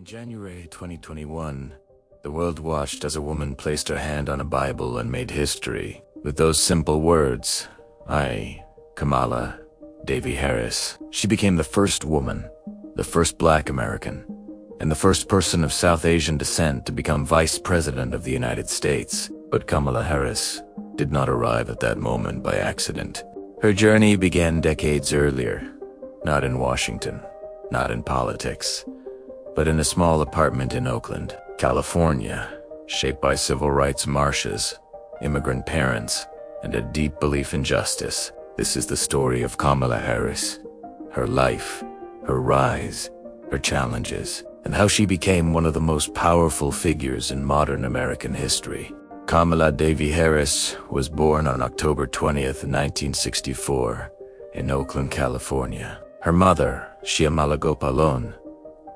In January 2021, the world watched as a woman placed her hand on a Bible and made history. With those simple words, Kamala Harris. She became the first woman, the first Black American, and the first person of South Asian descent to become Vice President of the United States. But Kamala Harris did not arrive at that moment by accident. Her journey began decades earlier, not in Washington, not in politics, but in a small apartment in Oakland, California, shaped by civil rights marches, immigrant parents, and a deep belief in justice. This is the story of Kamala Harris, her life, her rise, her challenges, and how she became one of the most powerful figures in modern American history. Kamala Harris was born on October 20th, 1964, in Oakland, California. Her mother, Shyamala Gopalan,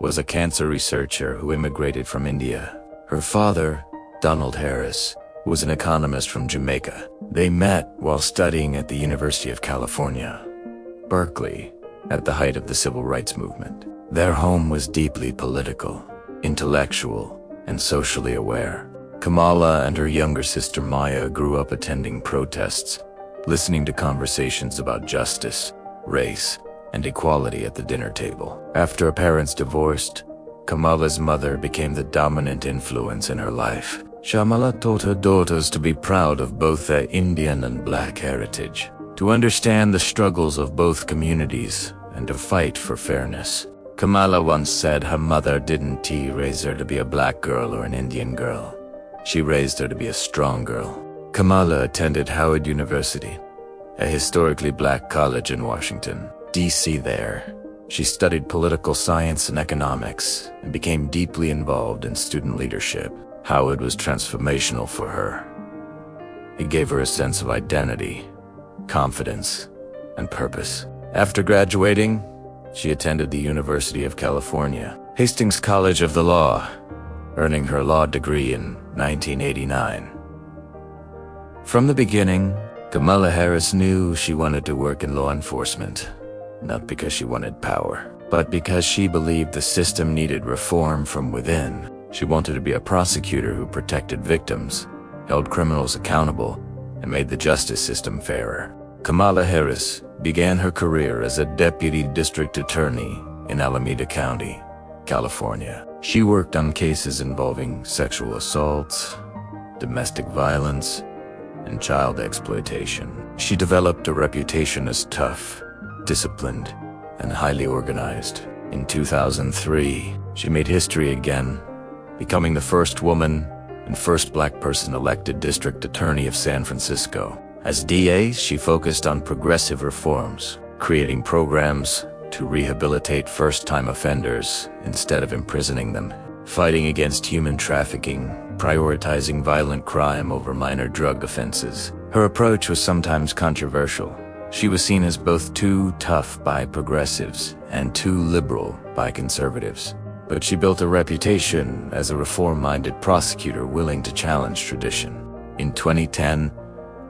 was a cancer researcher who immigrated from India. Her father, Donald Harris, was an economist from Jamaica. They met while studying at the University of California, Berkeley, at the height of the civil rights movement. Their home was deeply political, intellectual, and socially aware. Kamala and her younger sister Maya grew up attending protests, listening to conversations about justice, race, and equality at the dinner table. After her parents divorced, Kamala's mother became the dominant influence in her life. Shyamala taught her daughters to be proud of both their Indian and Black heritage, to understand the struggles of both communities, and to fight for fairness. Kamala once said her mother didn't raise her to be a Black girl or an Indian girl. She raised her to be a strong girl. Kamala attended Howard University, a historically Black college in Washington, D.C. There, she studied political science and economics and became deeply involved in student leadership. Howard was transformational for her. It gave her a sense of identity, confidence, and purpose. After graduating, she attended the University of California, Hastings College of the Law, earning her law degree in 1989. From the beginning, Kamala Harris knew she wanted to work in law enforcement. Not because she wanted power, but because she believed the system needed reform from within. She wanted to be a prosecutor who protected victims, held criminals accountable, and made the justice system fairer. Kamala Harris began her career as a deputy district attorney in Alameda County, California. She worked on cases involving sexual assaults, domestic violence, and child exploitation. She developed a reputation as tough, disciplined, and highly organized. In 2003, she made history again, becoming the first woman and first Black person elected district attorney of San Francisco. As DA, she focused on progressive reforms, creating programs to rehabilitate first-time offenders instead of imprisoning them, fighting against human trafficking, prioritizing violent crime over minor drug offenses. Her approach was sometimes controversial. She was seen as both too tough by progressives and too liberal by conservatives. But she built a reputation as a reform-minded prosecutor willing to challenge tradition. In 2010,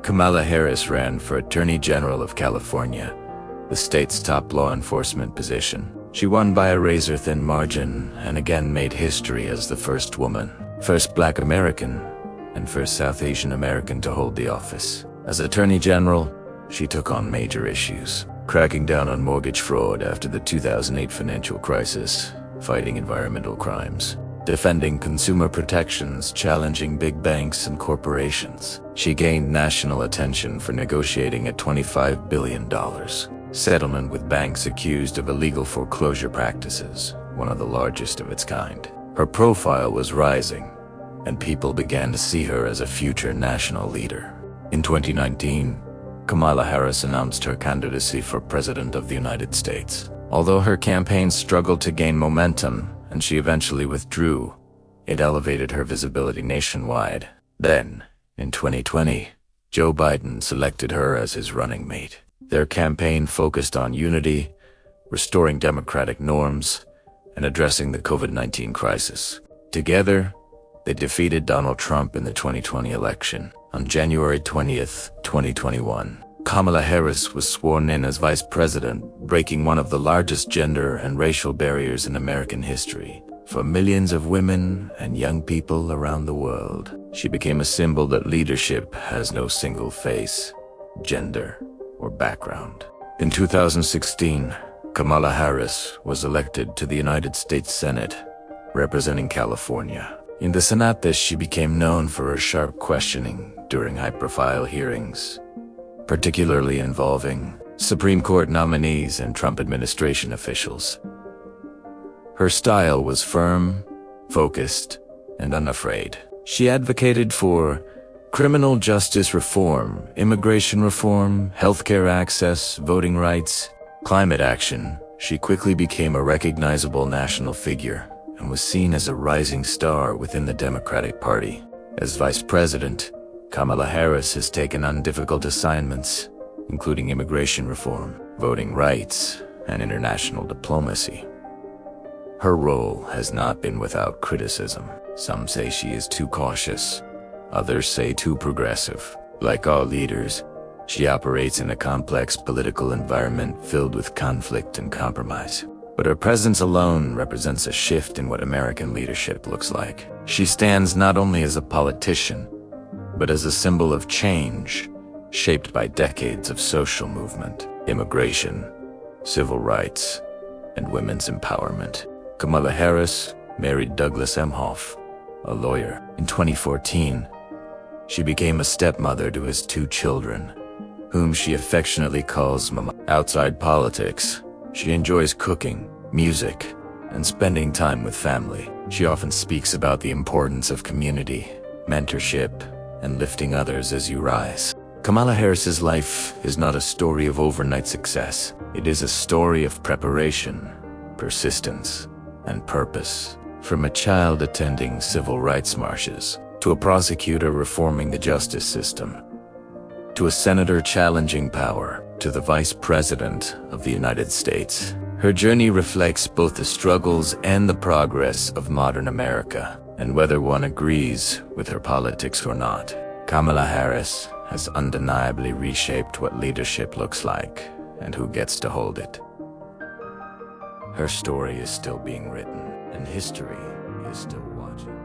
Kamala Harris ran for Attorney General of California, the state's top law enforcement position. She won by a razor-thin margin and again made history as the first woman, first Black American, and first South Asian American to hold the office. As Attorney General, she took on major issues, cracking down on mortgage fraud after the 2008 financial crisis, fighting environmental crimes, defending consumer protections, challenging big banks and corporations. She gained national attention for negotiating a $25 billion settlement with banks accused of illegal foreclosure practices, one of the largest of its kind. Her profile was rising, and people began to see her as a future national leader. In 2019, Kamala Harris announced her candidacy for President of the United States. Although her campaign struggled to gain momentum and she eventually withdrew, it elevated her visibility nationwide. Then, in 2020, Joe Biden selected her as his running mate. Their campaign focused on unity, restoring democratic norms, and addressing the COVID-19 crisis. Together, they defeated Donald Trump in the 2020 election. On January 20th, 2021, Kamala Harris was sworn in as vice president, breaking one of the largest gender and racial barriers in American history. for millions of women and young people around the world. She became a symbol that leadership has no single face, gender, or background. In 2016, Kamala Harris was elected to the United States Senate, representing California. In the Senate, she became known for her sharp questioning during high-profile hearings, particularly involving Supreme Court nominees and Trump administration officials. Her style was firm, focused, and unafraid. She advocated for criminal justice reform, immigration reform, healthcare access, voting rights, climate action. She quickly became a recognizable national figure and was seen as a rising star within the Democratic Party. As vice president, Kamala Harris has taken on difficult assignments, including immigration reform, voting rights, and international diplomacy. Her role has not been without criticism. Some say she is too cautious, others say too progressive. Like all leaders, she operates in a complex political environment filled with conflict and compromise. But her presence alone represents a shift in what American leadership looks like. She stands not only as a politician, but as a symbol of change, shaped by decades of social movement, immigration, civil rights, and women's empowerment. Kamala Harris married Douglas Emhoff, a lawyer. In 2014, she became a stepmother to his 2 children, whom she affectionately calls Mama. Outside politics, she enjoys cooking, music, and spending time with family. She often speaks about the importance of community, mentorship, and lifting others as you rise. Kamala Harris's life is not a story of overnight success. It is a story of preparation, persistence, and purpose. From a child attending civil rights marches, to a prosecutor reforming the justice system, to a senator challenging power, to the vice president of the United States. Her journey reflects both the struggles and the progress of modern America. And whether one agrees with her politics or not, Kamala Harris has undeniably reshaped what leadership looks like and who gets to hold it. Her story is still being written, and history is still watching.